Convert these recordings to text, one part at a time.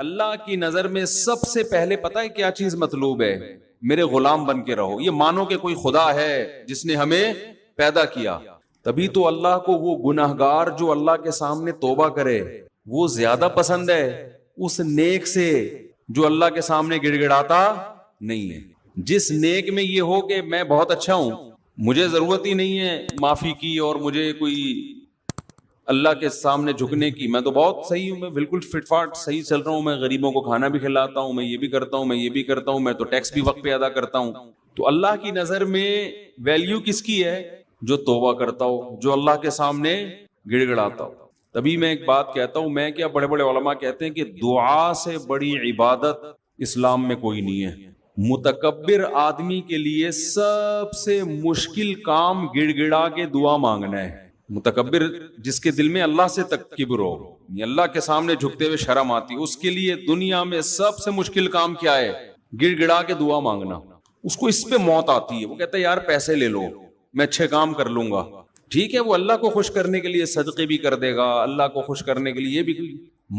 اللہ کی نظر میں سب سے پہلے پتہ ہے کیا چیز مطلوب ہے؟ میرے غلام بن کے رہو. یہ مانو کہ کوئی خدا ہے جس نے ہمیں پیدا کیا. تبھی تو اللہ کو وہ گناہگار جو اللہ کے سامنے توبہ کرے وہ زیادہ پسند ہے اس نیک سے جو اللہ کے سامنے گڑ گڑاتا نہیں ہے. جس نیک میں یہ ہو کہ میں بہت اچھا ہوں, مجھے ضرورت ہی نہیں ہے معافی کی اور مجھے کوئی اللہ کے سامنے جھکنے کی, میں تو بہت صحیح ہوں, میں بالکل فٹ فاٹ صحیح چل رہا ہوں, میں غریبوں کو کھانا بھی کھلاتا ہوں, میں یہ بھی کرتا ہوں, میں یہ بھی کرتا ہوں, میں تو ٹیکس بھی وقت پہ ادا کرتا ہوں. تو اللہ کی نظر میں ویلیو کس کی ہے؟ جو توبہ کرتا ہو, جو اللہ کے سامنے گڑ گڑاتا ہو. تبھی میں ایک بات کہتا ہوں, میں کیا بڑے بڑے علماء کہتے ہیں کہ دعا سے بڑی عبادت اسلام میں کوئی نہیں ہے. متکبر آدمی کے لیے سب سے مشکل کام گڑ گڑا کے دعا مانگنا ہے. متکبر جس کے دل میں اللہ سے تکبر ہو, اللہ کے سامنے جھکتے ہوئے شرم آتی, اس کے لیے دنیا میں سب سے مشکل کام کیا ہے؟ گڑ گڑا کے دعا مانگنا. اس کو اس پہ موت آتی ہے, وہ کہتا ہے یار پیسے لے لو میں اچھے کام کر لوں گا. ٹھیک ہے, وہ اللہ کو خوش کرنے کے لیے صدقے بھی کر دے گا, اللہ کو خوش کرنے کے لیے یہ بھی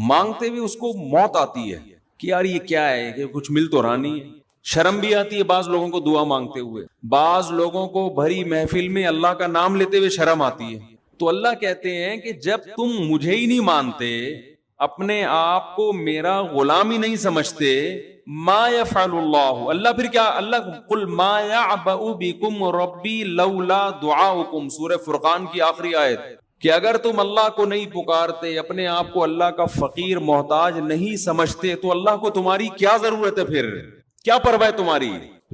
مانگتے ہوئے اس کو موت آتی ہے کہ یار یہ کیا ہے, کہ کچھ مل تو رہا نہیں ہے. شرم بھی آتی ہے بعض لوگوں کو دعا مانگتے ہوئے, بعض لوگوں کو بھری محفل میں اللہ کا نام لیتے ہوئے شرم آتی ہے. تو اللہ کہتے ہیں کہ جب تم مجھے ہی نہیں مانتے, اپنے آپ کو میرا غلام ہی نہیں سمجھتے, ما یفعل اللہ, اللہ پھر کیا, اللہ قل ما یعبأ بکم ربی لولا دعاؤکم, سورہ فرقان کی آخری آیت, کہ اگر تم اللہ کو نہیں پکارتے, اپنے آپ کو اللہ کا فقیر محتاج نہیں سمجھتے, تو اللہ کو تمہاری کیا ضرورت ہے, پھر کیا پرواہ ہے تمہاری؟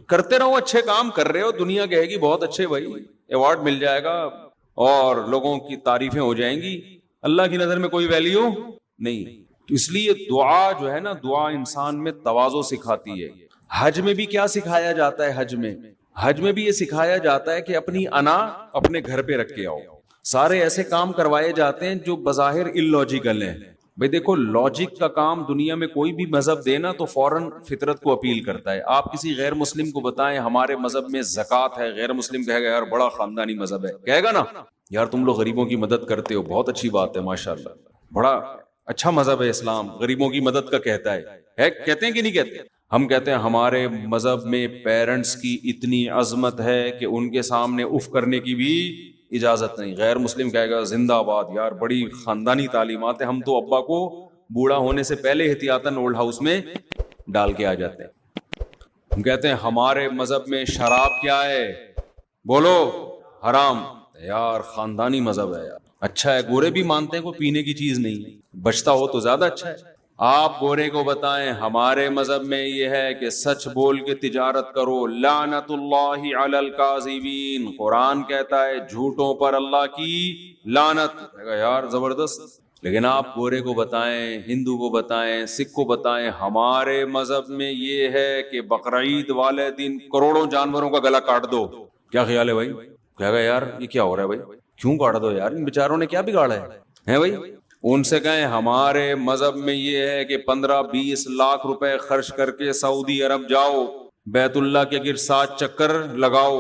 کرتے رہو, اچھے کام کر رہے ہو, دنیا کہے گی بہت اچھے بھائی, ایوارڈ مل جائے گا اور لوگوں کی تعریفیں ہو جائیں گی, اللہ کی نظر میں کوئی ویلیو نہیں. تو اس لیے دعا جو ہے نا, دعا انسان میں تواضع سکھاتی ہے. حج میں بھی کیا سکھایا جاتا ہے؟ حج میں بھی یہ سکھایا جاتا ہے کہ اپنی انا اپنے گھر پہ رکھ کے آؤ. سارے ایسے کام کروائے جاتے ہیں جو بظاہر اللاجیکل ہیں. بھئی دیکھو, لاجک کا کام دنیا میں کوئی بھی مذہب دینا تو فوراً فطرت کو اپیل کرتا ہے. آپ کسی غیر مسلم کو بتائیں ہمارے مذہب میں زکوٰۃ ہے, غیر مسلم کہے گا یار بڑا خاندانی مذہب ہے, کہے گا نا یار تم لوگ غریبوں کی مدد کرتے ہو, بہت اچھی بات ہے, ماشاءاللہ بڑا اچھا مذہب ہے اسلام, غریبوں کی مدد کا کہتا ہے کہتے ہیں کہ نہیں کہتے؟ ہم کہتے ہیں ہمارے مذہب میں پیرنٹس کی اتنی عظمت ہے کہ ان کے سامنے اف کرنے کی بھی اجازت نہیں. غیر مسلم کہے گا زندہ آباد, یار بڑی خاندانی تعلیمات ہے, ہم تو ابا کو بوڑھا ہونے سے پہلے احتیاطاً اولڈ ہاؤس میں ڈال کے آ جاتے ہیں. ہم کہتے ہیں ہمارے مذہب میں شراب کیا ہے, بولو حرام, یار خاندانی مذہب ہے, یار اچھا ہے. گورے بھی مانتے ہیں کوئی پینے کی چیز نہیں, بچتا ہو تو زیادہ اچھا ہے. آپ گورے کو بتائیں ہمارے مذہب میں یہ ہے کہ سچ بول کے تجارت کرو, لعنت اللہ علی الکاذبین, قرآن کہتا ہے جھوٹوں پر اللہ کی لعنت. یار زبردست. لیکن آپ گورے کو بتائیں, ہندو کو بتائیں, سکھ کو بتائیں, ہمارے مذہب میں یہ ہے کہ بقرعید والے دن کروڑوں جانوروں کا گلا کاٹ دو. کیا خیال ہے بھائی؟ کہے گا یار یہ کیا ہو رہا ہے بھائی, کیوں کاٹ دو یار, ان بیچاروں نے کیا بگاڑا ہے بھائی؟ ان سے کہیں ہمارے مذہب میں یہ ہے کہ 15-20 لاکھ روپے خرچ کر کے سعودی عرب جاؤ, بیت اللہ کے گرد 7 چکر لگاؤ.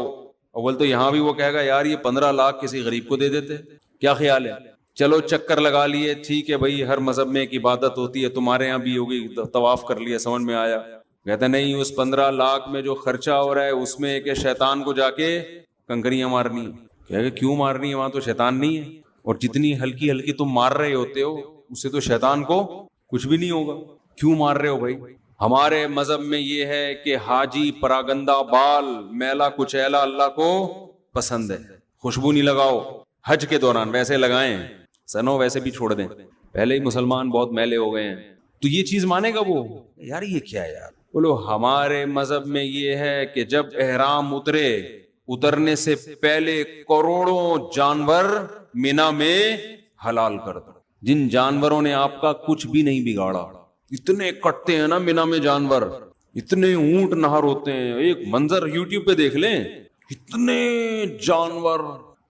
اول تو یہاں بھی وہ کہے گا یار یہ 15 لاکھ کسی غریب کو دے دیتے, کیا خیال ہے؟ چلو چکر لگا لیے, ٹھیک ہے بھائی, ہر مذہب میں ایک عبادت ہوتی ہے, تمہارے یہاں بھی ہوگی, طواف کر لیا, سمجھ میں آیا. کہتا نہیں, اس 15 لاکھ میں جو خرچہ ہو رہا ہے اس میں کہ شیطان کو جا کے کنکریاں مارنی. کہ کیوں مارنی ہے, وہاں تو شیطان نہیں ہے, اور جتنی ہلکی ہلکی تم مار رہے ہوتے ہو اس سے تو شیطان کو کچھ بھی نہیں ہوگا, کیوں مار رہے ہو بھائی؟ ہمارے مذہب میں یہ ہے کہ حاجی پراگندہ بال میلا کچیلا اللہ کو پسند ہے, خوشبو نہیں لگاؤ حج کے دوران, ویسے لگائیں سنو ویسے بھی چھوڑ دیں, پہلے ہی مسلمان بہت میلے ہو گئے ہیں. تو یہ چیز مانے گا وہ؟ یار یہ کیا ہے یار. بولو ہمارے مذہب میں یہ ہے کہ جب احرام اترنے سے پہلے کروڑوں جانور مینا میں حلال کر دو. جن جانوروں نے آپ کا کچھ بھی نہیں بگاڑا, اتنے کٹتے ہیں نا مینا میں جانور, اتنے اونٹ نہر ہوتے ہیں, ایک منظر یوٹیوب پہ دیکھ لیں, اتنے جانور.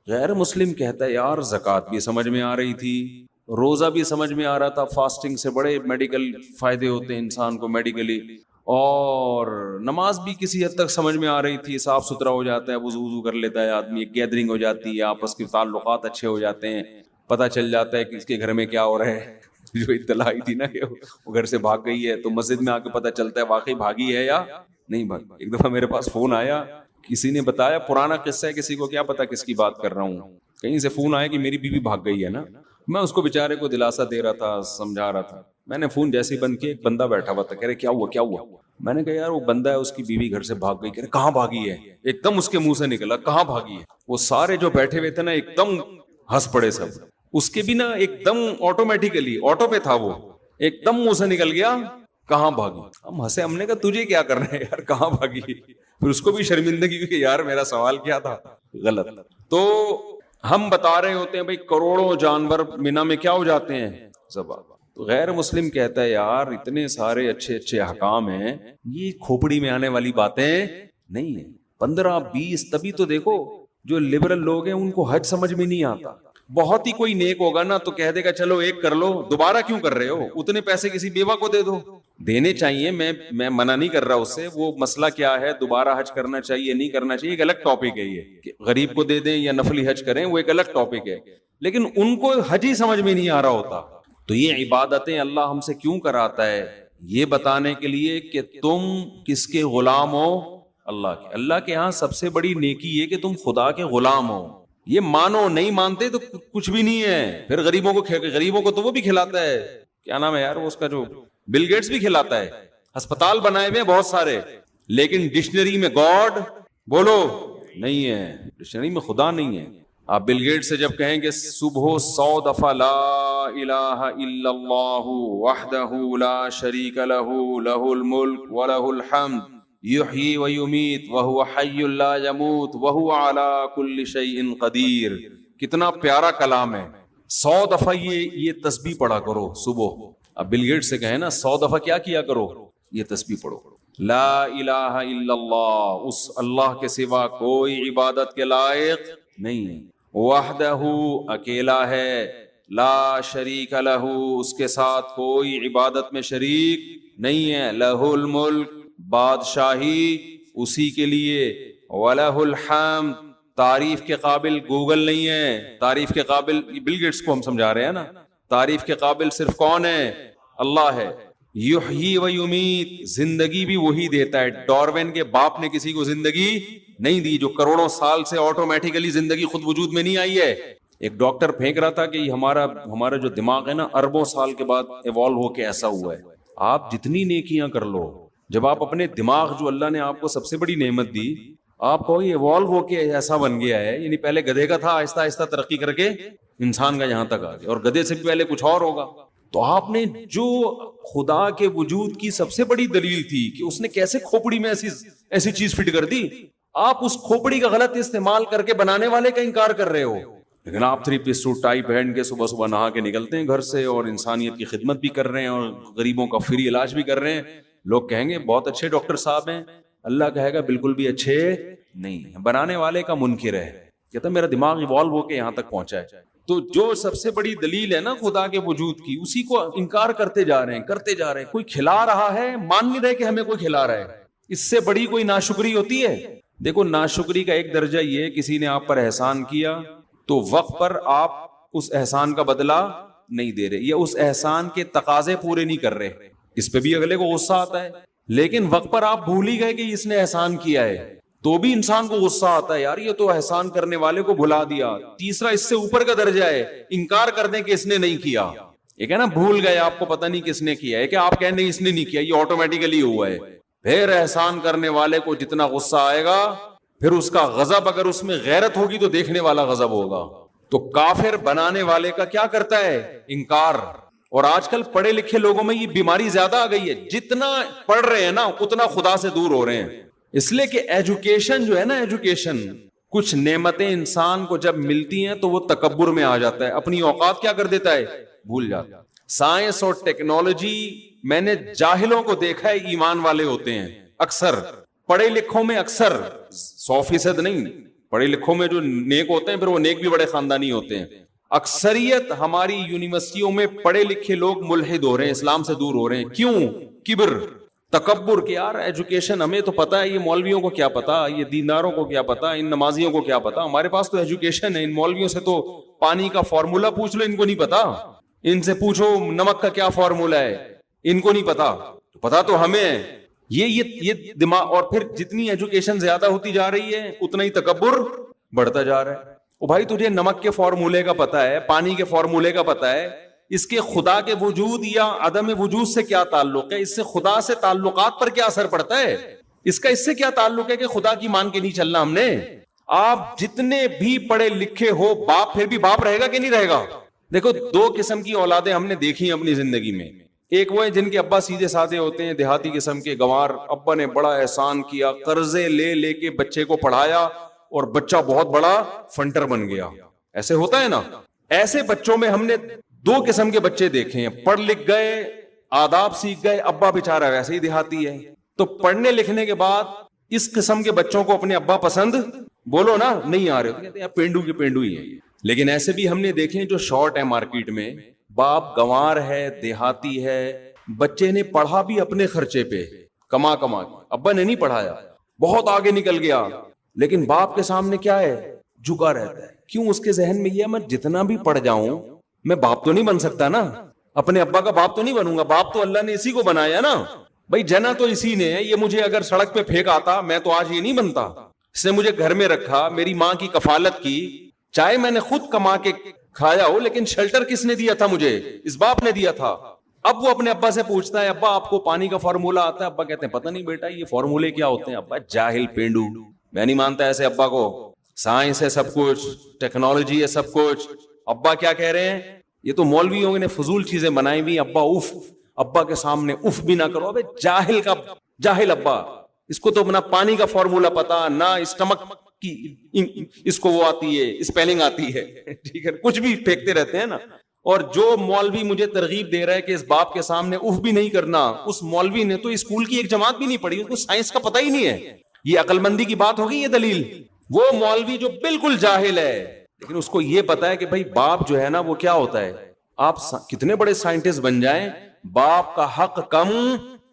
غیر مسلم کہتا ہے یار زکوٰۃ بھی سمجھ میں آ رہی تھی, روزہ بھی سمجھ میں آ رہا تھا, فاسٹنگ سے بڑے میڈیکل فائدے ہوتے ہیں انسان کو میڈیکلی, اور نماز بھی کسی حد تک سمجھ میں آ رہی تھی, صاف ستھرا ہو جاتا ہے, وضو کر لیتا ہے آدمی, ایک گیدرنگ ہو جاتی ہے, آپس کے تعلقات اچھے ہو جاتے ہیں, پتہ چل جاتا ہے کہ اس کے گھر میں کیا ہو رہا ہے, جو اطلاع آئی تھی نا کہ وہ گھر سے بھاگ گئی ہے، تو مسجد میں آ کے پتہ چلتا ہے واقعی بھاگی ہے یا نہیں بھاگی۔ ایک دفعہ میرے پاس فون آیا، کسی نے بتایا، پرانا قصہ ہے، کسی کو کیا پتا کس کی بات کر رہا ہوں، کہیں سے فون آیا کہ میری بیوی بھاگ گئی ہے نا۔ میں اس کو بیچارے کو دلاسا دے رہا تھا، سمجھا رہا تھا۔ میں نے فون جیسے ہی بند کیا، ایک بندہ بیٹھا ہوا تھا، کہہ رہے کیا ہوا کیا ہوا؟ میں نے کہا یار وہ بندہ ہے، اس کی بیوی گھر سے بھاگ گئی۔ کہہ رہے کہاں بھاگی ہے؟ ایک دم اس کے منہ سے نکلا کہاں بھاگی ہے؟ وہ سارے جو بیٹھے ہوئے تھے نا ایک دم ہنس پڑے سب، اس کے بھی نا ایک دم آٹومیٹیکلی آٹو پہ تھا، وہ ایک دم منہ سے نکل گیا کہاں بھاگی۔ ہم ہنسے، ہم نے کہا تجھے کیا کرنا ہے یار کہاں بھاگی؟ پھر اس کو بھی شرمندگی کہ یار میرا سوال کیا تھا غلط۔ تو ہم بتا رہے ہوتے ہیں بھائی کروڑوں جانور مینا میں کیا ہو جاتے ہیں ذبح۔ تو غیر مسلم کہتا ہے یار اتنے سارے اچھے اچھے احکام ہیں، یہ کھوپڑی میں آنے والی باتیں نہیں ہیں۔ 15-20 تبھی تو دیکھو جو لبرل لوگ ہیں ان کو حج سمجھ میں نہیں آتا۔ بہت ہی کوئی نیک ہوگا نا تو کہہ دے گا چلو ایک کر لو، دوبارہ کیوں کر رہے ہو؟ اتنے پیسے کسی بیوہ کو دے دو، دینے چاہیے، میں منع نہیں کر رہا اس سے، وہ مسئلہ کیا ہے دوبارہ حج کرنا چاہیے نہیں کرنا چاہیے ایک الگ ٹاپک ہے، یہ کہ غریب کو دے دیں یا نفلی حج کریں وہ ایک الگ ٹاپک ہے، لیکن ان کو حج ہی سمجھ میں نہیں آ رہا ہوتا۔ تو یہ عبادتیں اللہ ہم سے کیوں کراتا ہے؟ یہ بتانے کے لیے کہ تم کس کے غلام ہو؟ اللہ کے۔ اللہ کے ہاں سب سے بڑی نیکی یہ کہ تم خدا کے غلام ہو۔ یہ مانو، نہیں مانتے تو کچھ بھی نہیں ہے۔ پھر غریبوں کو تو وہ بھی کھلاتا ہے، کیا نام ہے یار وہ اس کا، جو بل گیٹس بھی کھلاتا ہے، ہسپتال بنائے ہوئے بہت سارے، لیکن ڈکشنری میں گاڈ بولو نہیں ہے، ڈکشنری میں خدا نہیں ہے۔ آپ بل گیٹ سے جب کہیں گے صبح 100 دفعہ لا الہ الا اللہ وحدہ لا شریک لہ لہ الملک ولہ الحمد یحیی و یمیت وہو حی لا یموت وہو علی کل شیء قدیر، کتنا پیارا کلام ہے۔ 100 دفعہ یہ تسبیح پڑھا کرو صبح۔ اب بل گیٹ سے کہیں نا 100 دفعہ کیا کرو؟ یہ تسبیح پڑھو، لا الہ الا اللہ، اس اللہ کے سوا کوئی عبادت کے لائق نہیں ہے، وحدہ اکیلا ہے، لا شریک لہ اس کے ساتھ کوئی عبادت میں شریک نہیں ہے، لہ الملک بادشاہی اسی کے لیے، وَلَهُ الْحَمْدُ تعریف کے قابل گوگل نہیں ہے، تعریف کے قابل بل گیٹس کو ہم سمجھا رہے ہیں نا، تعریف کے قابل صرف کون ہے؟ اللہ ہے۔ یحیی و یمیت زندگی بھی وہی دیتا ہے، ڈاروین کے باپ نے کسی کو زندگی نہیں دی، جو کروڑوں سال سے آٹومیٹیکلی زندگی خود وجود میں نہیں آئی ہے۔ ایک ڈاکٹر پھینک رہا تھا کہ ہمارا جو دماغ ہے نا اربوں سال کے بعد ایوالو ہو کے ایسا ہوا ہے۔ آپ جتنی نیکیاں کر لو، جب آپ اپنے دماغ جو اللہ نے آپ کو سب سے بڑی نعمت دی، آپ کو ایوالو ہو کے ایسا بن گیا ہے، یعنی پہلے گدھے کا تھا، آہستہ آہستہ ترقی کر کے انسان کا یہاں تک آ گیا، اور گدھے سے بھی پہلے کچھ اور ہوگا۔ تو آپ نے جو خدا کے وجود کی سب سے بڑی دلیل تھی کہ اس نے کیسے کھوپڑی میں ایسی چیز فٹ کر دی، آپ اس کھوپڑی کا غلط استعمال کر کے بنانے والے کا انکار کر رہے ہو۔ لیکن آپ 3 پیس سوٹ ٹائی پہن کے صبح صبح نہا کے نکلتے ہیں گھر سے، اور انسانیت کی خدمت بھی کر رہے ہیں، اور غریبوں کا فری علاج بھی کر رہے ہیں۔ لوگ کہیں گے بہت اچھے ڈاکٹر صاحب ہیں، اللہ کہے گا بالکل بھی اچھے نہیں، بنانے والے کا منکر ہے، کہتا میرا دماغ ایوالو ہو کے یہاں تک پہنچا ہے۔ تو جو سب سے بڑی دلیل ہے نا خدا کے وجود کی، اسی کو انکار کرتے جا رہے ہیں۔ کوئی کھلا رہا ہے، مان نہیں رہے کہ ہمیں کوئی کھلا رہا ہے، اس سے بڑی کوئی ناشکری ہوتی ہے؟ دیکھو ناشکری کا ایک درجہ یہ، کسی نے آپ پر احسان کیا تو وقت پر آپ اس احسان کا بدلہ نہیں دے رہے، یا اس احسان کے تقاضے پورے نہیں کر رہے، اس پہ بھی اگلے کو غصہ آتا ہے۔ لیکن وقت پر آپ بھول ہی گئے کہ اس نے احسان کیا ہے، تو بھی انسان کو غصہ آتا ہے، یار یہ تو احسان کرنے والے کو بھلا دیا۔ تیسرا اس سے اوپر کا درجہ ہے انکار کر دیں کہ اس نے نہیں کیا۔ ایک ہے نا بھول گئے، آپ کو پتہ نہیں کس نے کیا ہے، کہ آپ کہیں نہیں اس نے نہیں کیا، یہ آٹومیٹیکلی ہوا ہے۔ پھر احسان کرنے والے کو جتنا غصہ آئے گا، پھر اس کا غضب، اگر اس میں غیرت ہوگی تو دیکھنے والا غضب ہوگا۔ تو کافر بنانے والے کا کیا کرتا ہے؟ انکار۔ اور آج کل پڑھے لکھے لوگوں میں یہ بیماری زیادہ آ گئی ہے، جتنا پڑھ رہے ہیں نا اتنا خدا سے دور ہو رہے ہیں۔ اس لیے کہ ایجوکیشن جو ہے نا، ایجوکیشن، کچھ نعمتیں انسان کو جب ملتی ہیں تو وہ تکبر میں آ جاتا ہے، اپنی اوقات کیا کر دیتا ہے؟ بھول جاتا ہے۔ سائنس اور ٹیکنالوجی، میں نے جاہلوں کو دیکھا ہے ایمان والے ہوتے ہیں اکثر، پڑھے لکھوں میں اکثر 100% نہیں، پڑھے لکھوں میں جو نیک ہوتے ہیں پھر وہ نیک بھی بڑے خاندانی ہوتے ہیں۔ اکثریت ہماری یونیورسٹیوں میں پڑھے لکھے لوگ ملحد ہو رہے ہیں، اسلام سے دور ہو رہے ہیں۔ کیوں؟ کبر، تکبر، کہ یار ایجوکیشن ہمیں تو پتا ہے، یہ مولویوں کو کیا پتا، یہ دینداروں کو کیا پتا، ان نمازیوں کو کیا پتا، ہمارے پاس تو ایجوکیشن ہے، ان مولویوں سے تو پانی کا فارمولا پوچھ لو، ان کو نہیں پتا۔ ان سے پوچھو نمک کا کیا فارمولا ہے، ان کو نہیں پتا، پتا تو ہمیں ہے۔ یہ دماغ، اور پھر جتنی ایجوکیشن زیادہ ہوتی جا رہی ہے اتنا ہی تکبر بڑھتا جا رہا ہے۔ او بھائی تجھے نمک کے فارمولے کا پتا ہے، پانی کے فارمولے کا پتا ہے، اس کے خدا کے وجود یا عدم وجود سے کیا تعلق ہے؟ اس سے خدا سے تعلقات پر کیا اثر پڑتا ہے؟ اس کا اس سے کیا تعلق ہے کہ خدا کی مان کے نہیں چلنا ہم نے؟ آپ جتنے بھی پڑھے لکھے ہو، باپ پھر بھی باپ رہے گا کہ نہیں رہے گا؟ دیکھو دو قسم کی اولادیں ہم نے دیکھی ہیں اپنی زندگی میں، ایک وہ ہے جن کے ابا سیدھے سادے ہوتے ہیں، دیہاتی قسم کے گنوار، ابا نے بڑا احسان کیا، قرضے لے لے کے بچے کو پڑھایا اور بچہ بہت بڑا فنٹر بن گیا، ایسے ہوتا ہے نا۔ ایسے بچوں میں ہم نے دو قسم کے بچے دیکھے ہیں، پڑھ لکھ گئے، آداب سیکھ گئے، ابا بیچارہ ویسے ہی دیہاتی ہے۔ تو پڑھنے لکھنے کے بعد اس قسم کے بچوں کو اپنے ابا پسند بولو نا نہیں آ رہے، تو کہتے ہیں پینڈو کے پینڈو ہی ہے۔ لیکن ایسے بھی ہم نے دیکھے جو شارٹ ہے مارکیٹ میں، باپ گنوار ہے، دیہاتی ہے، بچے نے پڑھا بھی اپنے خرچے پہ، کما کما کے، ابا نے نہیں پڑھایا، بہت آگے نکل گیا، لیکن باپ کے سامنے کیا ہے؟ جھکا رہتا ہے۔ کیوں؟ اس کے ذہن میں یہ ہے میں جتنا بھی پڑھ جاؤں میں باپ تو نہیں بن سکتا نا، اپنے ابا کا باپ تو نہیں بنوں گا، باپ تو اللہ نے اسی کو بنایا نا بھائی، جنا تو اسی نے ہے، یہ مجھے اگر سڑک پہ پھینک آتا میں تو آج یہ نہیں بنتا، اس نے مجھے گھر میں رکھا، میری ماں کی کفالت کی، چاہے میں نے خود کما کے کھایا ہو، لیکن شیلٹر کس نے دیا تھا مجھے؟ اس باپ نے دیا تھا۔ اب وہ اپنے ابا سے پوچھتا ہے ابا آپ کو پانی کا فارمولا آتا ہے؟ ابا کہتے ہیں پتہ نہیں بیٹا یہ فارمولے کیا ہوتے ہیں۔ ابا جاہل پینڈو، میں نہیں مانتا ایسے ابا کو، سائنس ہے سب کچھ، ٹیکنالوجی ہے سب کچھ۔ ابا کیا کہہ رہے ہیں؟ یہ تو مولویوں نے فضول چیزیں بنائی ہوئی، ابا اف، ابا کے سامنے اف بھی نہ کرو۔ ابے جاہل کا جاہل ابا، اس کو تو اپنا پانی کا فارمولا پتا نہ، اسٹمک کی اس کو وہ آتی ہے، اسپیلنگ آتی ہے، ٹھیک ہے، کچھ بھی پھینکتے رہتے ہیں نا۔ اور جو مولوی مجھے ترغیب دے رہا ہے کہ اس باپ کے سامنے اف بھی نہیں کرنا، اس مولوی نے تو اسکول کی ایک جماعت بھی نہیں پڑھی، اس کو سائنس کا پتہ ہی نہیں ہے۔ یہ عقل مندی کی بات ہوگی یہ دلیل؟ وہ مولوی جو بالکل جاہل ہے لیکن اس کو یہ پتا ہے کہ بھائی باپ جو ہے نا وہ کیا ہوتا ہے، آپ کتنے بڑے سائنٹسٹ بن جائیں باپ کا حق کم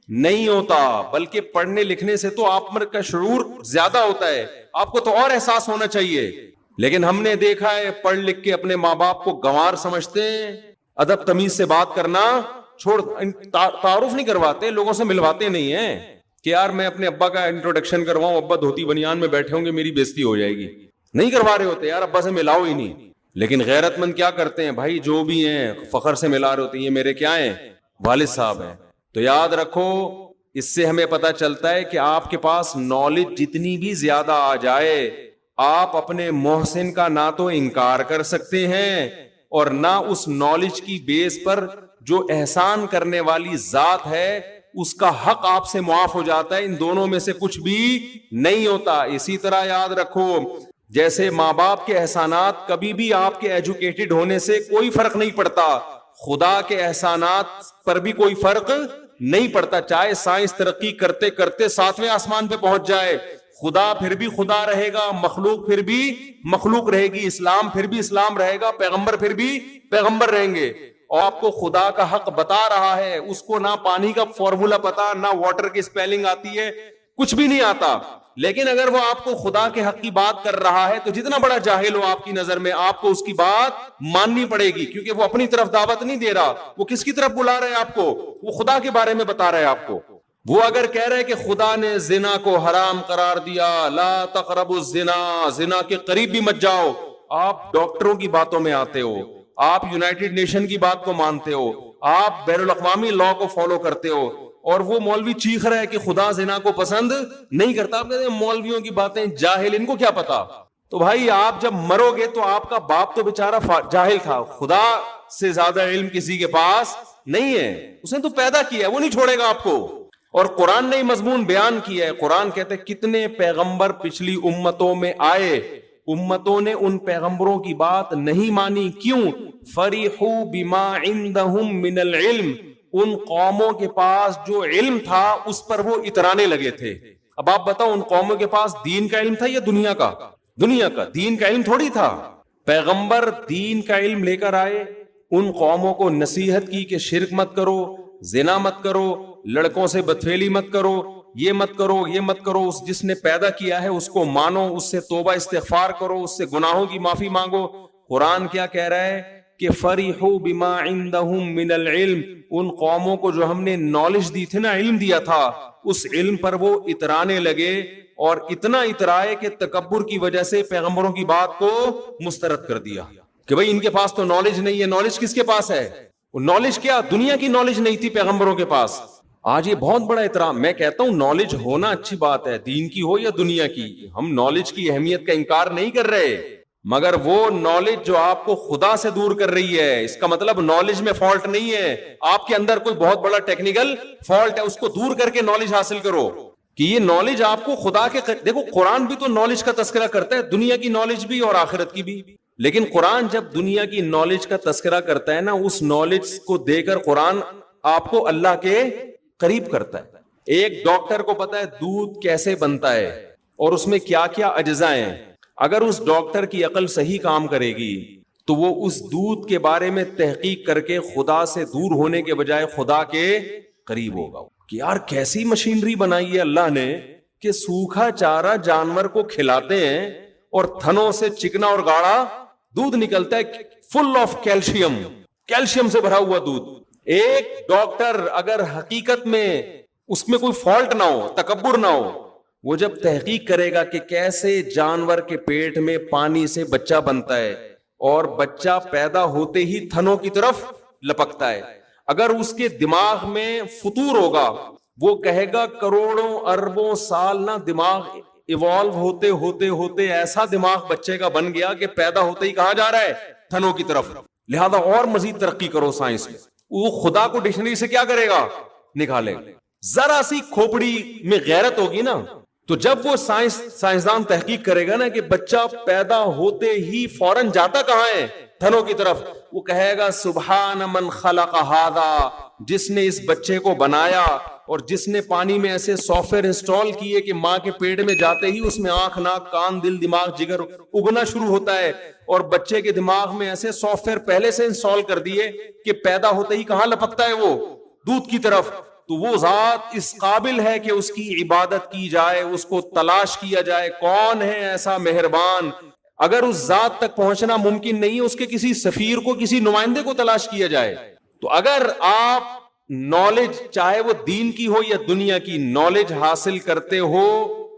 نہیں ہوتا، بلکہ پڑھنے لکھنے سے تو آپ کا شعور زیادہ ہوتا ہے، آپ کو تو اور احساس ہونا چاہیے۔ لیکن ہم نے دیکھا ہے پڑھ لکھ کے اپنے ماں باپ کو گنوار سمجھتے ہیں، ادب تمیز سے بات کرنا چھوڑ، تعارف نہیں کرواتے، لوگوں سے ملواتے نہیں ہیں کہ یار میں اپنے ابا کا انٹروڈکشن کرواؤں، ابا دھوتی بنیان میں بیٹھے ہوں گے میری بےزتی ہو جائے گی، نہیں کروا رہے ہوتے، یار ابا سے ملاؤ ہی نہیں۔ لیکن غیرت مند کیا کرتے ہیں بھائی، جو بھی ہیں فخر سے ملا رہے ہوتے ہیں، یہ میرے کیا ہیں؟ والد صاحب ہیں۔ تو یاد رکھو اس سے ہمیں پتا چلتا ہے کہ آپ کے پاس نالج جتنی بھی زیادہ آ جائے، آپ اپنے محسن کا نہ تو انکار کر سکتے ہیں اور نہ اس نالج کی بیس پر جو احسان کرنے والی ذات ہے اس کا حق آپ سے معاف ہو جاتا ہے، ان دونوں میں سے کچھ بھی نہیں ہوتا۔ اسی طرح یاد رکھو جیسے ماں باپ کے احسانات کبھی بھی آپ کے ایجوکیٹڈ ہونے سے کوئی فرق نہیں پڑتا، خدا کے احسانات پر بھی کوئی فرق نہیں پڑتا، چاہے سائنس ترقی کرتے کرتے 7ویں آسمان پہ پہنچ جائے، خدا پھر بھی خدا رہے گا، مخلوق پھر بھی مخلوق رہے گی، اسلام پھر بھی اسلام رہے گا، پیغمبر پھر بھی پیغمبر رہیں گے۔ اور آپ کو خدا کا حق بتا رہا ہے، اس کو نہ پانی کا فارمولا پتا، نہ واٹر کی اسپیلنگ آتی ہے، کچھ بھی نہیں آتا، لیکن اگر وہ آپ کو خدا کے حق کی بات کر رہا ہے تو جتنا بڑا جاہل ہو آپ کی نظر میں آپ کو اس کی بات ماننی پڑے گی، کیونکہ وہ اپنی طرف دعوت نہیں دے رہا، وہ کس کی طرف بلا رہے ہیں آپ کو؟ وہ خدا کے بارے میں بتا رہے ہیں آپ کو۔ وہ اگر کہہ رہے کہ خدا نے زنا کو حرام قرار دیا، لا تقربوا الزنا، زنا کے قریب بھی مت جاؤ، آپ ڈاکٹروں کی باتوں میں آتے ہو، آپ یونائٹڈ نیشن کی بات کو مانتے ہو، آپ بین الاقوامی لا کو فالو کرتے ہو، اور وہ مولوی چیخ رہا ہے کہ خدا زنا کو پسند نہیں کرتا، آپ کہتے ہیں مولویوں کی باتیں، جاہل، ان کو کیا پتا؟ تو بھائی آپ جب مرو گے تو آپ کا باپ تو بیچارہ جاہل تھا، خدا سے زیادہ علم کسی کے پاس نہیں ہے، اس نے تو پیدا کیا ہے، وہ نہیں چھوڑے گا آپ کو۔ اور قرآن نے مضمون بیان کیا ہے، قرآن کہتے ہیں کتنے پیغمبر پچھلی امتوں میں آئے، امتوں نے ان پیغمبروں کی بات نہیں مانی، کیوں؟ فریحوا بما عندهم من العلم، ان قوموں کے پاس جو علم تھا اس پر وہ اترانے لگے تھے۔ اب آپ بتاؤ ان قوموں کے پاس دین کا علم تھا یا دنیا کا؟ دنیا کا، دین کا علم تھوڑی تھا۔ پیغمبر دین کا علم لے کر آئے، ان قوموں کو نصیحت کی کہ شرک مت کرو، زنا مت کرو، لڑکوں سے بدفعلی مت کرو، یہ مت کرو، یہ مت کرو، اس جس نے پیدا کیا ہے اس کو مانو، اس سے توبہ استغفار کرو، اس سے گناہوں کی معافی مانگو۔ قرآن کیا کہہ رہا ہے کہ فرحوا بما عندهم من العلم، ان قوموں کو جو ہم نے نالج دی تھی نا، علم دیا تھا، اس علم پر وہ اترانے لگے، اور اتنا اترائے کہ تکبر کی وجہ سے پیغمبروں کی بات کو مسترد کر دیا کہ بھئی ان کے پاس تو نالج نہیں ہے۔ نالج کس کے پاس ہے؟ نالج کیا؟ دنیا کی نالج نہیں تھی پیغمبروں کے پاس۔ آج یہ بہت بڑا احترام، میں کہتا ہوں نالج ہونا اچھی بات ہے، دین کی ہو یا دنیا کی، ہم نالج کی اہمیت کا انکار نہیں کر رہے، مگر وہ نالج جو آپ کو خدا سے دور کر رہی ہے، اس کا مطلب نالج میں فالٹ نہیں ہے، آپ کے اندر کوئی بہت بڑا ٹیکنیکل فالٹ ہے، اس کو دور کر کے نالج حاصل کرو کہ یہ نالج آپ کو خدا کے دیکھو قرآن بھی تو نالج کا تذکرہ کرتا ہے، دنیا کی نالج بھی اور آخرت کی بھی، لیکن قرآن جب دنیا کی نالج کا تذکرہ کرتا ہے نا، اس نالج کو دے کر قرآن آپ کو اللہ کے قریب کرتا ہے۔ ایک ڈاکٹر کو پتا ہے دودھ کیسے بنتا ہے اور اس میں کیا کیا اجزاء ہیں، اگر اس ڈاکٹر کی عقل صحیح کام کرے گی تو وہ اس دودھ کے بارے میں تحقیق کر کے خدا سے دور ہونے کے بجائے خدا کے قریب ہوگا کہ یار کیسی مشینری بنائی ہے اللہ نے کہ سوکھا چارہ جانور کو کھلاتے ہیں اور تھنوں سے چکنا اور گاڑا دودھ نکلتا ہے، فل آف کیلشیم، کیلشیم سے بھرا ہوا دودھ۔ ایک ڈاکٹر اگر حقیقت میں اس میں کوئی فالٹ نہ ہو، تکبر نہ ہو، وہ جب تحقیق کرے گا کہ کیسے جانور کے پیٹ میں پانی سے بچہ بنتا ہے اور بچہ پیدا ہوتے ہی تھنوں کی طرف لپکتا ہے، اگر اس کے دماغ میں فطور ہوگا، وہ کہے گا کروڑوں اربوں سال نہ دماغ ایوالو ہوتے ہوتے ہوتے ایسا دماغ بچے کا بن گیا کہ پیدا ہوتے ہی کہاں جا رہا ہے؟ تھنوں کی طرف، لہذا اور مزید ترقی کرو سائنس میں۔ وہ خدا کو ڈکشنری سے کیا کرے گا؟ نکالے گا۔ ذرا سی کھوپڑی میں غیرت ہوگی نا، تو جب وہ سائنسدان تحقیق کرے گا نا کہ بچہ پیدا ہوتے ہی فوراً جاتا کہاں ہے؟ تھنوں کی طرف، وہ کہے گا سبحان من خلق ھذا، جس نے اس بچے کو بنایا اور جس نے پانی میں ایسے سافٹ ویئر انسٹال کیے کہ ماں کے پیٹ میں جاتے ہی اس میں آنکھ، ناک، کان، دل، دماغ، جگر اگنا شروع ہوتا ہے، اور بچے کے دماغ میں ایسے سافٹ ویئر پہلے سے انسٹال کر دیے کہ پیدا ہوتے ہی کہاں لپکتا ہے؟ وہ دودھ کی طرف۔ تو وہ ذات اس قابل ہے کہ اس کی عبادت کی جائے، اس کو تلاش کیا جائے، کون ہے ایسا مہربان؟ اگر اس ذات تک پہنچنا ممکن نہیں ہے، اس کے کسی سفیر کو، کسی نمائندے کو تلاش کیا جائے۔ تو اگر آپ نالج چاہے وہ دین کی ہو یا دنیا کی نالج حاصل کرتے ہو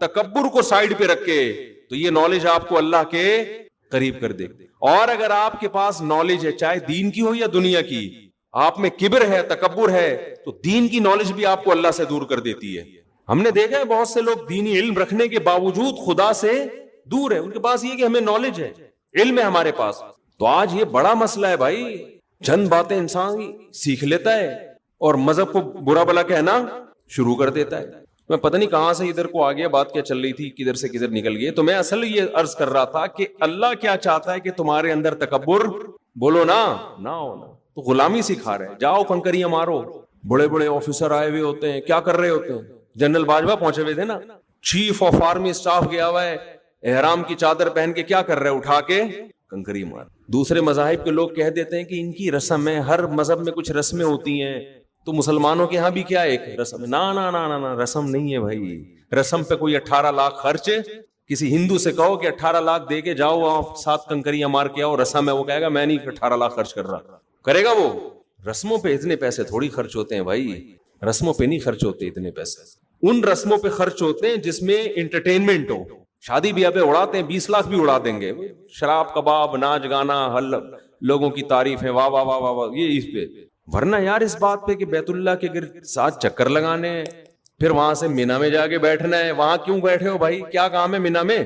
تکبر کو سائیڈ پہ رکھ کے، تو یہ نالج آپ کو اللہ کے قریب کر دے۔ اور اگر آپ کے پاس نالج ہے چاہے دین کی ہو یا دنیا کی، آپ میں کبر ہے، تکبر ہے، تو دین کی نالج بھی آپ کو اللہ سے دور کر دیتی ہے۔ ہم نے دیکھا ہے بہت سے لوگ دینی علم رکھنے کے باوجود خدا سے دور ہے، ان کے پاس یہ کہ ہمیں نالج ہے، علم ہے ہمارے پاس۔ تو آج یہ بڑا مسئلہ ہے بھائی، چند باتیں انسان سیکھ لیتا ہے اور مذہب کو برا بلا کہنا شروع کر دیتا ہے۔ میں پتہ نہیں کہاں سے ادھر کو آ گیا، بات کیا چل رہی تھی، کدھر سے کدھر نکل گئی۔ تو میں اصل یہ عرض کر رہا تھا کہ اللہ کیا چاہتا ہے کہ تمہارے اندر تکبر بولو نہ ہونا، تو غلامی سکھا رہے ہیں، جاؤ کنکریاں مارو۔ بڑے بڑے آفیسر آئے ہوئے ہوتے ہیں، کیا کر رہے ہوتے ہیں؟ جنرل باجوہ پہنچے ہوئے تھے نا، چیف آف آرمی اسٹاف گیا ہوا ہے، احرام کی چادر پہن کے کیا کر رہے؟ اٹھا کے کنکری مار۔ دوسرے مذاہب کے لوگ کہہ دیتے ہیں کہ ان کی رسم ہے، ہر مذہب میں کچھ رسمیں ہوتی ہیں، تو مسلمانوں کے ہاں بھی کیا ایک رسم ہے؟ نا رسم نہیں ہے بھائی۔ رسم پہ کوئی 18 لاکھ خرچ، کسی ہندو سے کہو کہ 18 لاکھ دے کے جاؤ آپ 7 کنکریاں مار کے آؤ، رسم ہے، وہ کہے گا میں نہیں 18 لاکھ خرچ کر رہا، کرے گا وہ؟ رسموں پہ اتنے پیسے تھوڑی خرچ ہوتے ہیں بھائی، رسموں پہ نہیں خرچ ہوتے اتنے پیسے، ان رسموں پہ خرچ ہوتے ہیں جس میں انٹرٹینمنٹ ہو۔ شادی بیاہ پہ اڑاتے ہیں، 20 لاکھ بھی اڑا دیں گے، شراب کباب، ناچ گانا، لوگوں کی تعریف ہے، واہ واہ واہ واہ واہ، یہ اس پہ۔ ورنہ یار اس بات پہ کہ بیت اللہ کے گرد 7 چکر لگانے ہیں، پھر وہاں سے مینا میں جا کے بیٹھنا ہے، وہاں کیوں بیٹھے ہو بھائی؟ کیا کام ہے مینا میں؟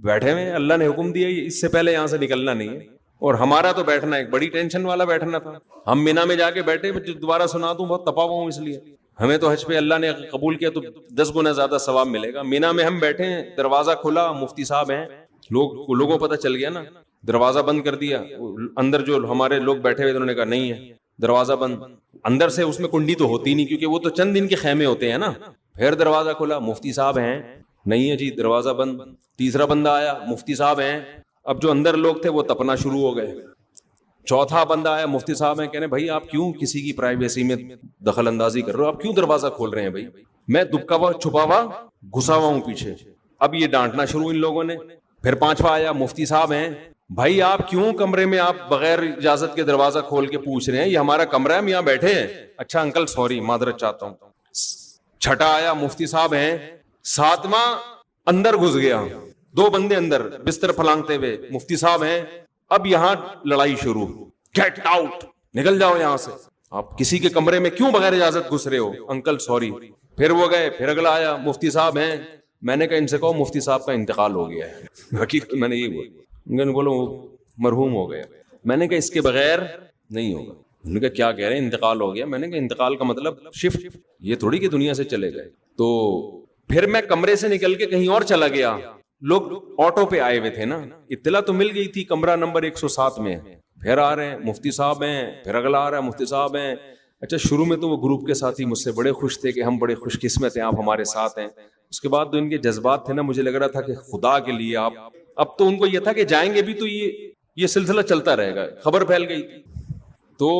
بیٹھے ہوئے اللہ نے حکم دیا، اس سے پہلے یہاں سے نکلنا نہیں ہے، اور ہمارا تو بیٹھنا ایک بڑی ٹینشن والا بیٹھنا تھا۔ ہم مینا میں جا کے بیٹھے، دوبارہ سنا دوں، بہت تپا ہوا ہوں، اس لیے ہمیں تو حج پہ اللہ نے قبول کیا تو 10 گنا زیادہ ثواب ملے گا۔ مینا میں ہم بیٹھے ہیں، دروازہ کھلا، مفتی صاحب ہیں، لوگوں پتہ چل گیا نا، دروازہ بند کر دیا، اندر جو ہمارے لوگ بیٹھے ہوئے انہوں نے کہا نہیں ہے دروازہ بند، اندر سے اس میں کنڈی تو ہوتی نہیں کیونکہ وہ تو چند دن کے خیمے ہوتے ہیں نا۔ پھر دروازہ کھلا، مفتی صاحب ہیں، نہیں ہے جی دروازہ بند۔ تیسرا بندہ آیا، مفتی صاحب ہیں، اب جو اندر لوگ تھے وہ تپنا شروع ہو گئے۔ چوتھا بندہ آیا، مفتی صاحب ہیں، کہنے بھائی آپ کیوں کسی کی پرائیویسی میں دخل اندازی کر رہے ہو، آپ کیوں دروازہ کھول رہے ہیں بھائی؟ میں دبکا ہوا چھپا ہوا گھسا ہوا ہوں پیچھے۔ اب یہ ڈانٹنا شروع ان لوگوں نے۔ پھر 5واں آیا، مفتی صاحب ہیں، بھائی آپ کیوں کمرے میں آپ بغیر اجازت کے دروازہ کھول کے پوچھ رہے ہیں؟ یہ ہمارا کمرہ ہے، ہم یہاں بیٹھے ہیں. اچھا انکل سوری، معذرت چاہتا ہوں. چھٹا آیا، مفتی صاحب ہیں. ساتواں اندر گھس گیا، 2 بندے اندر بستر پھلانگتے ہوئے، مفتی صاحب ہیں. اب یہاں لڑائی شروع. گیٹ آؤٹ، نکل جاؤ یہاں سے. آپ کسی کے کمرے میں کیوں بغیر اجازت گھس رہے ہو؟ Uncle sorry. پھر وہ گئے، پھر اگلا آیا، مفتی صاحب ہیں. میں نے کہا ان سے کہو مفتی صاحب کا انتقال ہو گیا ہے. حقیقت میں نے یہ بولا. انہوں نے بولو مرحوم ہو گیا. میں نے کہا اس کے بغیر نہیں ہوگا. انہوں نے کہا کیا کہہ رہے ہیں انتقال ہو گیا؟ میں نے کہا انتقال کا مطلب شفٹ، یہ تھوڑی کہ دنیا سے چلے گئے. تو پھر میں کمرے سے نکل کے کہیں اور چلا گیا. لوگ آٹو پہ آئے ہوئے تھے نا، اطلاع تو مل گئی تھی کمرہ نمبر 107 میں. پھر آ رہے ہیں مفتی صاحب ہیں، پھر اگلا آ رہا ہے مفتی صاحب ہیں. اچھا شروع میں تو وہ گروپ کے ساتھی مجھ سے بڑے خوش تھے کہ ہم بڑے خوش قسمت ہیں، آپ ہمارے ساتھ ہیں. اس کے بعد تو ان کے جذبات تھے نا، مجھے لگ رہا تھا کہ خدا کے لیے آپ. اب تو ان کو یہ تھا کہ جائیں گے بھی تو یہ سلسلہ چلتا رہے گا. خبر پھیل گئی. تو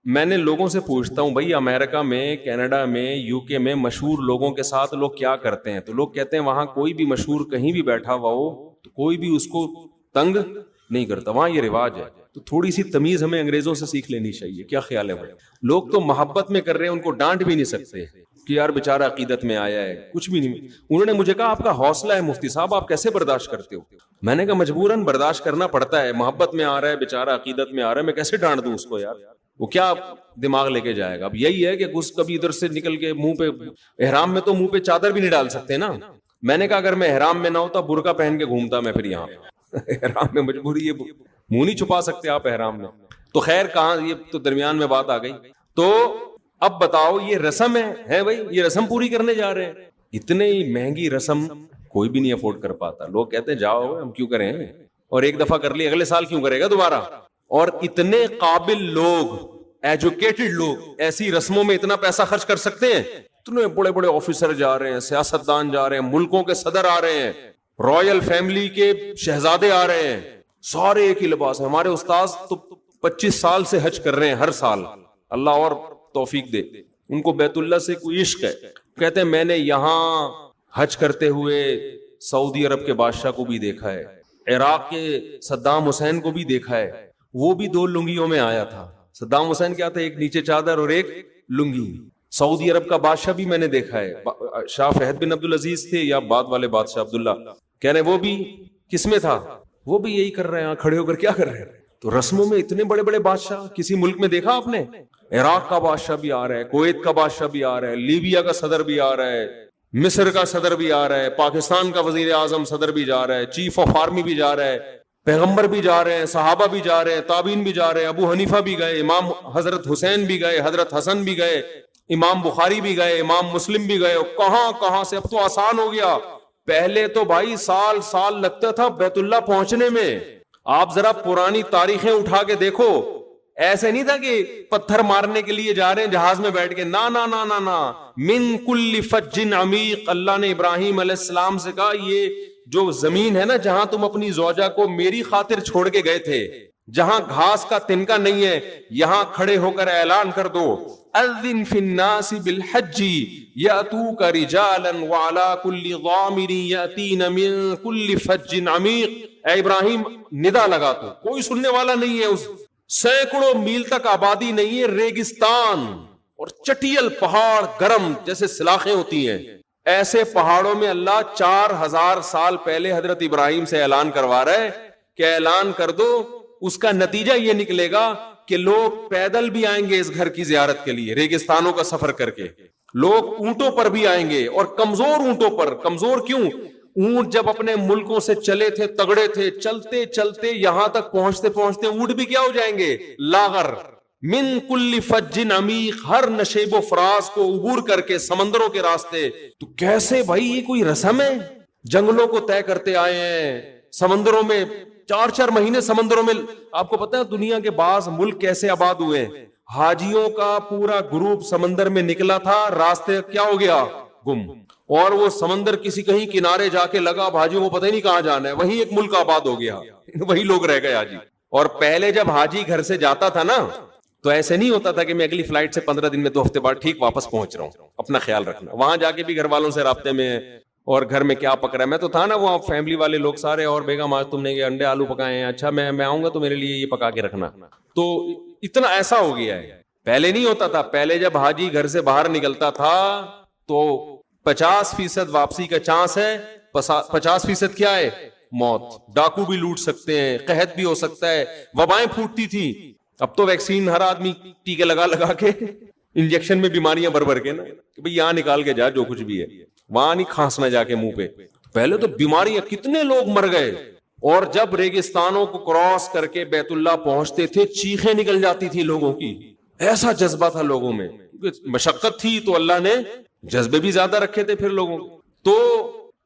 میں نے لوگوں سے پوچھتا ہوں بھائی امریکہ میں، کینیڈا میں، یو کے میں مشہور لوگوں کے ساتھ لوگ کیا کرتے ہیں؟ تو لوگ کہتے ہیں وہاں کوئی بھی مشہور کہیں بھی بیٹھا ہوا ہو تو کوئی بھی اس کو تنگ نہیں کرتا، وہاں یہ رواج ہے. تو تھوڑی سی تمیز ہمیں انگریزوں سے سیکھ لینی چاہیے. کیا خیال ہے بھائی؟ لوگ تو محبت میں کر رہے ہیں، ان کو ڈانٹ بھی نہیں سکتے کہ یار بیچارہ عقیدت میں آیا ہے، کچھ بھی نہیں. انہوں نے مجھے کہا آپ کا حوصلہ ہے مفتی صاحب، آپ کیسے برداشت کرتے ہو؟ میں نے کہا مجبوراً برداشت کرنا پڑتا ہے. محبت میں آ رہا ہے بیچارہ، عقیدت میں آ رہا ہے، میں کیسے ڈانٹ دوں اس کو یار؟ وہ کیا دماغ لے کے جائے گا؟ اب یہی ہے کہ کبھی ادھر سے نکل کے منہ پہ، احرام میں تو منہ پہ چادر بھی نہیں ڈال سکتے نا. میں نے کہا اگر میں احرام میں نہ ہوتا برقع پہن کے گھومتا میں پھر یہاں. احرام میں مجبوری، یہ منہ نہیں چھپا سکتے آپ احرام میں. تو خیر کہاں، یہ تو درمیان میں بات آ گئی. تو اب بتاؤ یہ رسم ہے بھائی، یہ رسم پوری کرنے جا رہے ہیں. اتنی مہنگی رسم کوئی بھی نہیں افورڈ کر پاتا. لوگ کہتے ہیں جاؤ ہم کیوں کریں، اور ایک دفعہ کر لی اگلے سال کیوں کرے گا دوبارہ. اور اتنے قابل لوگ، ایجوکیٹڈ لوگ ایسی رسموں میں اتنا پیسہ خرچ کر سکتے ہیں؟ اتنے بڑے بڑے آفیسر جا رہے ہیں، سیاستدان جا رہے ہیں، ملکوں کے صدر آ رہے ہیں، رائل فیملی کے شہزادے آ رہے ہیں، سارے ایک ہی لباس. ہمارے استاذ تو 25 سال سے حج کر رہے ہیں ہر سال، اللہ اور توفیق دے. ان کو بیت اللہ سے کوئی عشق ہے. کہتے ہیں میں نے یہاں حج کرتے ہوئے سعودی عرب کے بادشاہ کو بھی دیکھا ہے، عراق کے صدام حسین کو بھی دیکھا ہے. وہ بھی 2 لنگیوں میں آیا تھا. صدام حسین کیا تھا؟ ایک نیچے چادر اور ایک لنگی. سعودی عرب کا بادشاہ بھی میں نے دیکھا ہے، شاہ فہد بن عبدالعزیز تھے یا بعد والے بادشاہ عبداللہ، کہہ رہے وہ بھی کس میں تھا؟ وہ بھی یہی کر رہے ہیں، کھڑے ہو کر کیا کر رہے ہیں. تو رسموں میں اتنے بڑے بڑے بادشاہ کسی ملک میں دیکھا آپ نے؟ عراق کا بادشاہ بھی آ رہا ہے، کویت کا بادشاہ بھی آ رہا ہے، لیبیا کا صدر بھی آ رہا ہے، مصر کا صدر بھی آ رہا ہے، پاکستان کا وزیر اعظم صدر بھی جا رہا ہے، چیف آف آرمی بھی جا رہا ہے، پیغمبر بھی جا رہے ہیں، صحابہ بھی جا رہے ہیں، تابعین بھی جا رہے ہیں، ابو حنیفہ بھی گئے، امام حضرت حسین بھی گئے، حضرت حسن بھی گئے، امام بخاری بھی گئے، امام مسلم بھی گئے. کہاں کہاں سے. اب تو آسان ہو گیا. پہلے تو بھائی سال لگتا تھا بیت اللہ پہنچنے میں. آپ ذرا پرانی تاریخیں اٹھا کے دیکھو، ایسے نہیں تھا کہ پتھر مارنے کے لیے جا رہے ہیں جہاز میں بیٹھ کے. نا نا نا نا نا، من کل فج عمیق. اللہ نے ابراہیم علیہ السلام سے کہا یہ جو زمین ہے نا جہاں تم اپنی زوجہ کو میری خاطر چھوڑ کے گئے تھے، جہاں گھاس کا تنکا نہیں ہے، یہاں کھڑے ہو کر اعلان کر دو اذن فی الناس بالحج یاتوک رجالا وعلی کل ضامر یاتین من کل فج عمیق. اے ابراہیم ندا لگا تو، کوئی سننے والا نہیں ہے. اس سینکڑوں میل تک آبادی نہیں ہے، ریگستان اور چٹیل پہاڑ، گرم جیسے سلاخیں ہوتی ہیں. ایسے پہاڑوں میں اللہ 4000 سال پہلے حضرت ابراہیم سے اعلان کروا رہا ہے کہ اعلان کر دو. اس کا نتیجہ یہ نکلے گا کہ لوگ پیدل بھی آئیں گے اس گھر کی زیارت کے لیے، ریگستانوں کا سفر کر کے. لوگ اونٹوں پر بھی آئیں گے، اور کمزور اونٹوں پر. کمزور کیوں؟ اونٹ جب اپنے ملکوں سے چلے تھے، تگڑے تھے، چلتے چلتے یہاں تک پہنچتے پہنچتے اونٹ بھی کیا ہو جائیں گے؟ لاغر. من کل فج عمیق، ہر نشیب و فراز کو عبور کر کے سمندروں کے راستے. تو کیسے بھائی یہ کوئی رسم ہے؟ جنگلوں کو طے کرتے آئے ہیں، سمندروں میں 4 مہینے سمندروں میں. آپ کو پتا ہے دنیا کے بعض ملک کیسے آباد ہوئے؟ حاجیوں کا پورا گروپ سمندر میں نکلا تھا، راستے کیا ہو گیا؟ گم. اور وہ سمندر کسی کہیں کنارے جا کے لگا، اب حاجیوں کو پتہ ہی نہیں کہاں جانا ہے، وہیں ایک ملک آباد ہو گیا، وہی لوگ رہ گئے حاجی. اور پہلے جب حاجی گھر سے جاتا تھا نا تو ایسے نہیں ہوتا تھا کہ میں اگلی فلائٹ سے 15 دن میں 2 ہفتے بعد ٹھیک واپس پہنچ رہا ہوں، اپنا خیال رکھنا. وہاں جا کے بھی گھر والوں سے رابطے میں، اور گھر میں کیا پک رہا ہے. میں تو تھا نا وہاں, فیملی والے لوگ سارے, اور بیگم آج تم نے یہ انڈے آلو پکائے ہیں, اچھا میں آؤں گا تو میرے لیے یہ پکا کے رکھنا. تو اتنا ایسا ہو گیا ہے. پہلے نہیں ہوتا تھا. پہلے جب حاجی گھر سے باہر نکلتا تھا تو 50% واپسی کا چانس ہے, 50% کیا ہے, موت. ڈاکو بھی لوٹ سکتے ہیں, قحط بھی ہو سکتا ہے, وبائیں پھوٹتی تھی. اب تو ویکسین ہر آدمی ٹیکے لگا کے انجیکشن میں بیماریاں بھر کے نا کہ بھئی یہاں نکال کے جا جو کچھ بھی ہے, وہاں نہیں کھانسنا جا کے منہ پہ. پہلے تو بیماریاں کتنے لوگ مر گئے, اور جب ریگستانوں کو کراس کر کے بیت اللہ پہنچتے تھے چیخیں نکل جاتی تھی لوگوں کی. ایسا جذبہ تھا لوگوں میں, مشقت تھی تو اللہ نے جذبے بھی زیادہ رکھے تھے پھر لوگوں. تو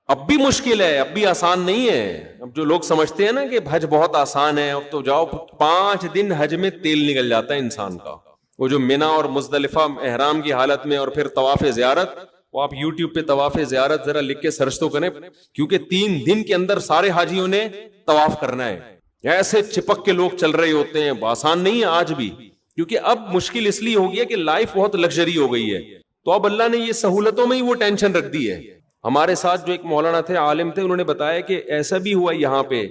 اب بھی مشکل ہے, اب بھی آسان نہیں ہے. اب جو لوگ سمجھتے ہیں نا کہ حج بہت آسان ہے, اب تو جاؤ 5 دن حج میں تیل نکل جاتا ہے انسان کا. وہ جو منا اور مزدلفہ احرام کی حالت میں, اور پھر طواف زیارت, وہ آپ یوٹیوب پہ طواف زیارت ذرا لکھ کے سرچ تو کریں, کیونکہ 3 دن کے اندر سارے حاجیوں نے طواف کرنا ہے. ایسے چپک کے لوگ چل رہے ہوتے ہیں, آسان نہیں ہے آج بھی, کیونکہ اب مشکل اس لیے ہو گیا کہ لائف بہت لگژری ہو گئی ہے. تو اب اللہ نے یہ سہولتوں میں ہی وہ ٹینشن رکھ دی ہے. ہمارے ساتھ جو ایک مولانا تھے, عالم تھے, انہوں نے بتایا کہ ایسا بھی ہوا یہاں پہ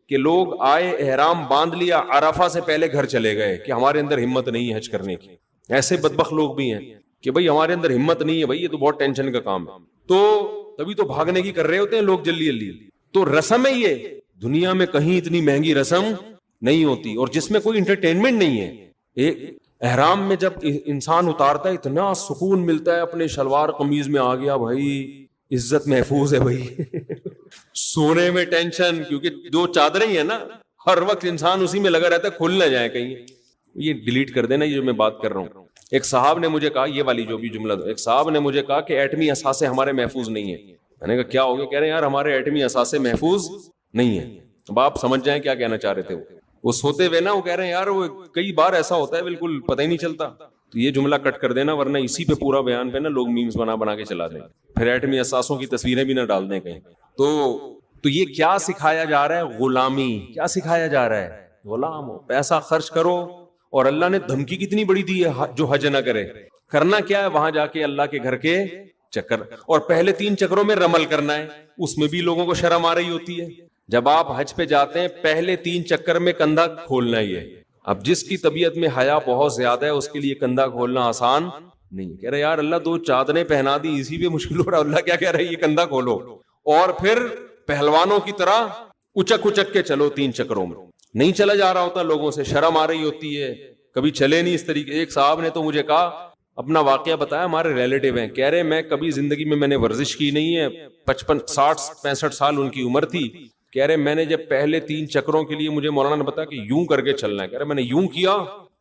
کہ لوگ آئے, احرام باندھ لیا, عرفہ سے پہلے گھر چلے گئے کہ ہمارے اندر ہمت نہیں ہے حج کرنے کی. ایسے بدبخت لوگ بھی ہیں کہ بھئی ہمارے اندر ہمت نہیں ہے, بھئی یہ تو بہت ٹینشن کا کام ہے. تو تبھی تو بھاگنے کی کر رہے ہوتے ہیں لوگ جلدی جلدی. تو رسم ہے یہ, دنیا میں کہیں اتنی مہنگی رسم نہیں ہوتی, اور جس میں کوئی انٹرٹینمنٹ نہیں ہے. ایک احرام میں جب انسان اتارتا ہے اتنا سکون ملتا ہے, اپنے شلوار قمیض میں آ گیا بھائی, عزت محفوظ ہے بھائی. سونے میں ٹینشن, کیونکہ 2 چادریں ہی ہیں نا, ہر وقت انسان اسی میں لگا رہتا ہے, کھل نہ جائے کہیں. یہ ڈیلیٹ کر دینا یہ جو میں بات کر رہا ہوں. ایک صاحب نے مجھے کہا, یہ والی جو بھی جملہ, ایک صاحب نے مجھے کہا کہ ایٹمی اثاثے ہمارے محفوظ نہیں ہیں. میں نے کہا کیا ہو گیا؟ کہہ رہے ہیں یار ہمارے ایٹمی اثاثے محفوظ نہیں ہیں. اب آپ سمجھ جائیں کیا کہنا چاہ رہے تھے. وہ سوتے ہوئے نا, وہ کہہ رہے ہیں یار وہ کئی بار ایسا ہوتا ہے بالکل پتہ ہی نہیں چلتا. تو یہ جملہ کٹ کر دینا, ورنہ اسی پہ پورا بیان پہ نا لوگ میمز بنا کے چلا دیں, پھر ایٹمی اثاثوں کی تصویریں بھی نہ ڈال دیں کہیں. تو یہ کیا سکھایا جا رہا ہے؟ غلامی. کیا سکھایا جا رہا ہے؟ غلام ہو, پیسہ خرچ کرو. اور اللہ نے دھمکی کتنی بڑی دی ہے جو حج نہ کرے. کرنا کیا ہے؟ وہاں جا کے اللہ کے گھر کے چکر, اور پہلے 3 چکروں میں رمل کرنا ہے. اس میں بھی لوگوں کو شرم آ رہی ہوتی ہے. جب آپ حج پہ جاتے ہیں پہلے 3 چکر میں کندھا کھولنا ہی ہے. اب جس کی طبیعت میں حیا بہت زیادہ ہے اس کے لیے کندھا کھولنا آسان نہیں. کہہ رہے یار اللہ 2 چادریں پہنا دی, اسی پہ مشکل ہو رہا. اللہ کیا کہہ رہا ہے؟ یہ کندھا کھولو, اور پھر پہلوانوں کی طرح اچک کے چلو 3 چکروں میں. نہیں چلا جا رہا ہوتا, لوگوں سے شرم آ رہی ہوتی ہے, کبھی چلے نہیں اس طریقے. ایک صاحب نے تو مجھے کہا, اپنا واقعہ بتایا, ہمارے ریلیٹیو ہیں, کہہ رہے میں کبھی زندگی میں نے ورزش کی نہیں ہے, 55 60 65 سال ان کی عمر تھی. کہہ رہے میں نے جب پہلے 3 چکروں کے لیے مجھے مولانا نے بتایا کہ یوں کر کے چلنا ہے, کہہ رہے میں نے یوں کیا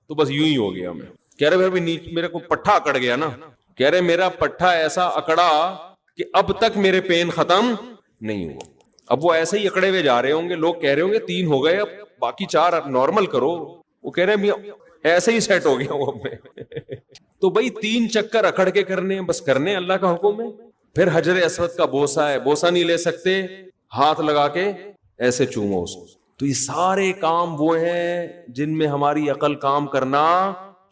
تو بس یوں ہی ہو گیا. میں کہہ رہے پھر میرے کو پٹھا اکڑ گیا نا. کہہ رہے میرا پٹھا ایسا اکڑا کہ اب تک میرے پین ختم نہیں ہوا. اب وہ ایسے ہی اکڑے ہوئے جا رہے ہوں گے, لوگ کہہ رہے ہوں گے 3 ہو گئے, اب باقی 4 نارمل کرو. وہ کہہ رہے ایسے ہی سیٹ ہو گیا وہ اب میں. تو بھائی 3 چکر اکڑ کے کرنے, بس کرنے, اللہ کا حکم ہے. پھر حجر اسود کا بوسہ ہے, بوسہ نہیں لے سکتے, ہاتھ لگا کے ایسے چومو اس کو. تو یہ سارے کام وہ ہیں جن میں ہماری عقل کام کرنا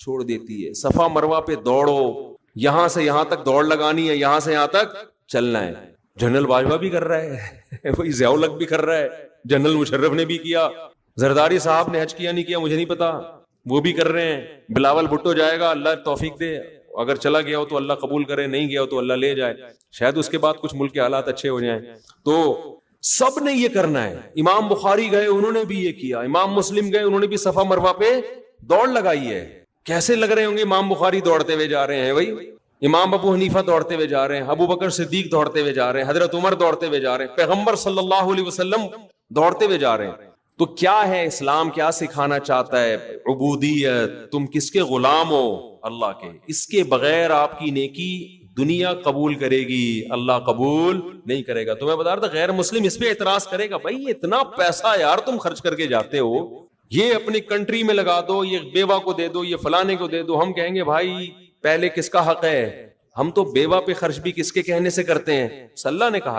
چھوڑ دیتی ہے. صفا مروہ پہ دوڑو, یہاں سے یہاں تک دوڑ لگانی ہے, یہاں سے یہاں تک چلنا ہے. جنرل باجوہ بھی کر رہا ہے, وہی ضیاء الحق بھی کر رہا ہے, جنرل مشرف نے بھی کیا, زرداری صاحب نے حج کیا نہیں کیا مجھے نہیں پتا, وہ بھی کر رہے ہیں. بلاول بھٹو جائے گا, اللہ توفیق دے, اگر چلا گیا ہو تو اللہ قبول کرے, نہیں گیا ہو تو اللہ لے جائے, شاید اس کے بعد کچھ ملک کے حالات اچھے ہو جائیں. تو سب نے یہ کرنا ہے. امام بخاری گئے, انہوں نے بھی یہ کیا. امام مسلم گئے, انہوں نے بھی صفا مروہ پہ دوڑ لگائی ہے. کیسے لگ رہے ہوں گے امام بخاری دوڑتے ہوئے جا رہے ہیں بھائی, امام ابو حنیفہ دوڑتے ہوئے جا رہے ہیں, ابو بکر صدیق دوڑتے ہوئے جا رہے ہیں, حضرت عمر دوڑتے ہوئے جا رہے ہیں, پیغمبر صلی اللہ علیہ وسلم دوڑتے ہوئے جا رہے ہیں. تو کیا ہے اسلام, کیا سکھانا چاہتا ہے؟ عبودیت. تم کس کے غلام ہو؟ اللہ کے. اس کے بغیر آپ کی نیکی دنیا قبول کرے گی, اللہ قبول نہیں کرے گا. تو میں بتا رہا تھا غیر مسلم اس پہ اعتراض کرے گا, بھائی اتنا پیسہ یار تم خرچ کر کے جاتے ہو, یہ اپنی کنٹری میں لگا دو, یہ بیوہ کو دے دو, یہ فلانے کو دے دو. ہم کہیں گے بھائی پہلے کس کا حق ہے؟ ہم تو بیوہ پہ خرچ بھی کس کے کہنے سے کرتے ہیں؟ اللہ نے کہا.